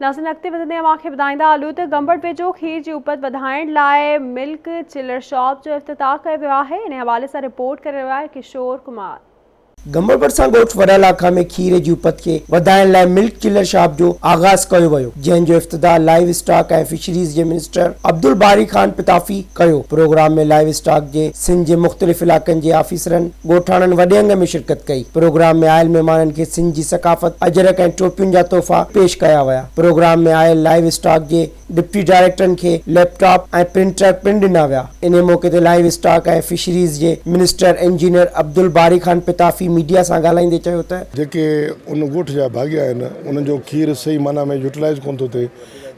नाज़रीन अॻिते वधंदे अव्हांखे ॿुधाईंदा हलूं त गंबड़ वेझो खीर जी उपत वधाइण लाइ मिल्क चिलर शॉप जो इफ्तिताह कयो वियो आहे। इन हवाले सां रिपोर्ट करे रहियो आहे किशोर कुमार। गंबड़ भरिसां ॻोठ वॾा इलाइक़ा में खीर जी उपत खे वधाइण लाइ मिल्क चिलर शॉप जो आगाज़ कयो वियो, जंहिंजो इफ्तिताह लाइव स्टॉक ऐं फिशरीज़ जे मिनिस्टर अब्दुल बारी खान पिताफ़ी कयो। प्रोग्राम में लाइव स्टॉक जे सिंध जे मुख़्तलिफ़ इलाक़नि जे ऑफिसरनि ॻोठाणनि वॾे अंग में शिरकत कई। प्रोग्राम में आयल महिमाननि खे सिंध जी सकाफ़त, अजरक ऐं टोपियुनि जा तोहफ़ा पेश कया विया। प्रोग्राम में आयल लाइव स्टॉक जे डिप्टी डायरेक्टरनि खे लैपटॉप ऐं प्रिंटर पिण ॾिना विया। इन मौक़े ते लाइव स्टॉक ऐं फिशरीज़ जे मिनिस्टर इंजीनियर अब्दुल बारी खान पिताफ़ी मीडिया सां ॻाल्हाईंदे चयो त जेके उन ॻोठ जा भाॻिया आहिनि उन्हनि जो खीर सही माना में यूटिलाइज़ कोन थो थिए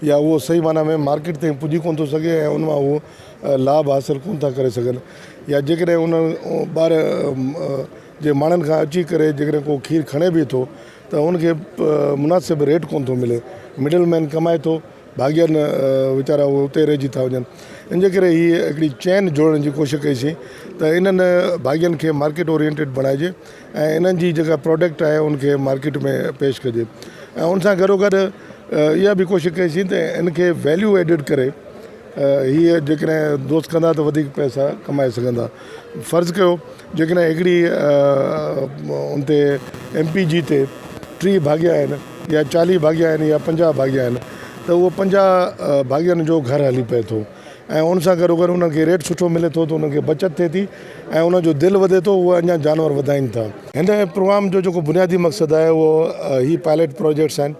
या उहो सही माना में मार्केट ताईं पुॼी कोन थो सघे ऐं उन मां उहो लाभ हासिल कोन था करे सघनि, या जेकॾहिं उन ॿार जे माण्हुनि खां अची करे जेकॾहिं को खीर खणे बि थो त उनखे मुनासिब रेट कोन थो मिले। मिडल मैन कमाए थो, भाॻियनि वीचारा उहे उते रहिजी था वञनि। इन जे करे हीअ हिकिड़ी चैन जोड़ण जी कोशिशि कईसीं त इन्हनि भाॻियनि खे मार्केट ओरिएंटेड बणाइजे ऐं इन्हनि जी जेका प्रोडक्ट आहे उनखे मार्केट में पेश कजे। ऐं उन सां गॾो गॾु इहा बि कोशिशि कईसीं त इनखे वैल्यू एडिड करे हीअ जेकॾहिं दोस्त कंदा त वधीक पैसा कमाए सघंदा। फ़र्ज़ु कयो जेकॾहिं हिकिड़ी उन ते MPG ते 30 भाॻिया आहिनि या 40 भाॻिया आहिनि या 50 भाॻिया आहिनि त उहो 50 भाॻियनि जो घर हली पए थो ऐं उन सां गॾो गॾु उन्हनि खे रेट सुठो मिले थो त उन्हनि खे बचत थिए थी ऐं उनजो दिलि वधे थो, उहे अञा जानवर वधाइनि था। हिन प्रोग्राम जो जेको बुनियादी मक़सदु आहे उहो ही पायलट प्रोजेक्ट्स आहिनि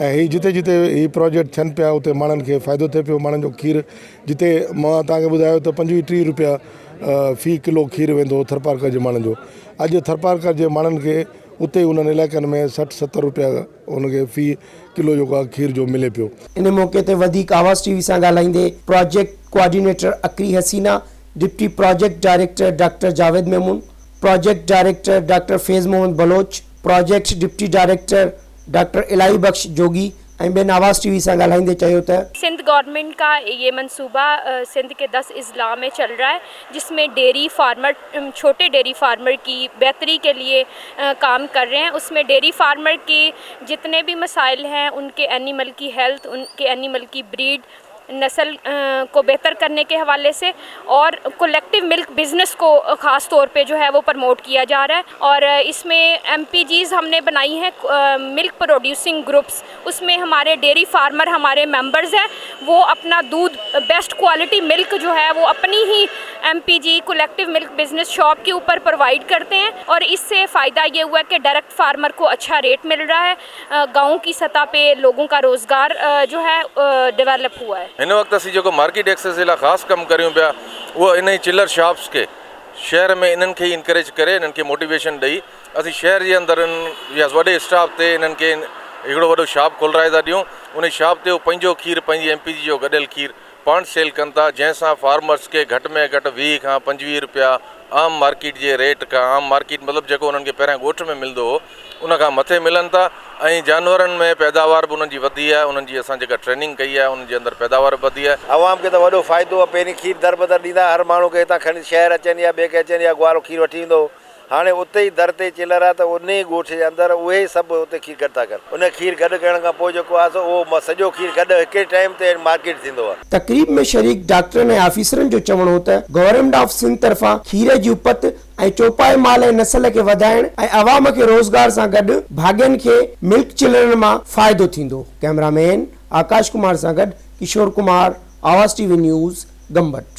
ऐं ही जिते जिते ही प्रोजेक्ट थियनि पिया उते माण्हुनि खे फ़ाइदो थिए पियो। माण्हुनि जो खीर जिते मां तव्हांखे ॿुधायो त 25-30 रुपया फ़ी किलो खीर वेंदो थरपारकर जे माण्हुनि जो, अॼु थरपारकर जे माण्हुनि खे उते उन्हनि इलाइक़नि में 60-70 रुपया उनखे फ़ी किलो जो खीर जो मिले पियो। इन मौक़े ते वधीक आवाज़ टीवी सां ॻाल्हाईंदे प्रोजेक्ट कोऑर्डिनेटर अकरी Haseena, deputy project director doctor Javed Memon, project director doctor Faiz Mohammad Baloch, project deputy director doctor Ilahi Bakhsh जोगी ऐं ॿियनि आवाज़ टीवी सां ॻाल्हाईंदे चयो त सिंध गवर्नमेंट का ये मंसूबा सिंध के 10 अजला में चल रहा है, जिसमें डेयरी फार्मर, छोटे डेयरी फार्मर की बेहतरी के लिए काम कर रहे हैं। उसमें डेयरी फार्मर के जितने भी मसाइल हैं, उनके एनिमल की हेल्थ, उनके एनिमल की ब्रीड, नस्ल को बेहतर करने के हवाले से और कलेक्टिव मिल्क बिज़नेस को ख़ास तौर पे जो है वो प्रमोट किया जा रहा है। और इसमें MPGs हमने बनाई हैं, मिल्क प्रोड्यूसिंग ग्रुप्स। उसमें हमारे डेयरी फार्मर हमारे मेंबर्स हैं, वो अपना दूध बेस्ट क्वालिटी मिल्क जो है वो अपनी ही MPG collective milk business shop के ऊपर प्रोवाइड करते हैं और इससे फ़ायदा ये हुआ कि डायरेक्ट फार्मर को अच्छा रेट मिल रहा है, गाँव की सतह पे लोगों का रोज़गार जो है डेवलप हुआ है। इन वक्त असीं जेको मार्केट एक्सेस जे लाइ ख़ासि कमु करियूं पिया उहो इन ई चिलर शॉप्स के शहर में इन्हनि खे इनकरेज करे, इन्हनि खे मोटिवेशन ॾेई असीं शहर जे अंदरि या वॾे स्टाफ ते इन्हनि खे हिकिड़ो वॾो शॉप खोलाए था ॾियूं। उन शॉप ते पंहिंजो खीर, पंहिंजी MPG जो गॾियल खीर पाण सेल कनि था, जंहिंसां फार्मर्स खे घटि में घटि 20 खां 25 रुपया आम मार्केट जे रेट खां, आम मार्केट मतिलबु जेको उन्हनि खे पहिरियां ॻोठ में मिलंदो हो उन खां मथे मिलनि था। ऐं जानवरनि में पैदावार बि उन्हनि जी वधी आहे, उन्हनि जी असां जेका ट्रेनिंग कई आहे उन्हनि जे अंदरि पैदावार बि वधी आहे। आवाम खे त वॾो फ़ाइदो आहे, पहिरीं खीर दर बदर ॾींदा, हर माण्हू खे हितां खणी शहर अचनि या ॿिए खे अचनि या ग्वारो खीर वठी ईंदो। हाणे उते ई दर ते चिलर आहे त उन ई ॻोठ जे अंदरि उहे ई सभु उते खीर गॾु था कनि। उन खीर गॾु करण खां पोइ जेको आहे उहो सॼो खीर गॾु हिकु टाइम ते मार्केट थींदो आहे। तक़रीब में शरीक डॉक्टरनि ऐं ऑफिसरनि जो चवणो हो त गवर्नमेंट ऑफ सिंध तरफ़ां खीर जी उपत ऐं चौपाए माल ऐं नस्ल खे वधाइण ऐं अवाम खे रोज़गार सां गॾु भाॻियनि खे मिल्क चिलरनि मां फ़ाइदो थींदो। कैमरामैन आकाश कुमार सां गॾु किशोर कुमार, आवाज़ टीवी न्यूज़, गंबड़।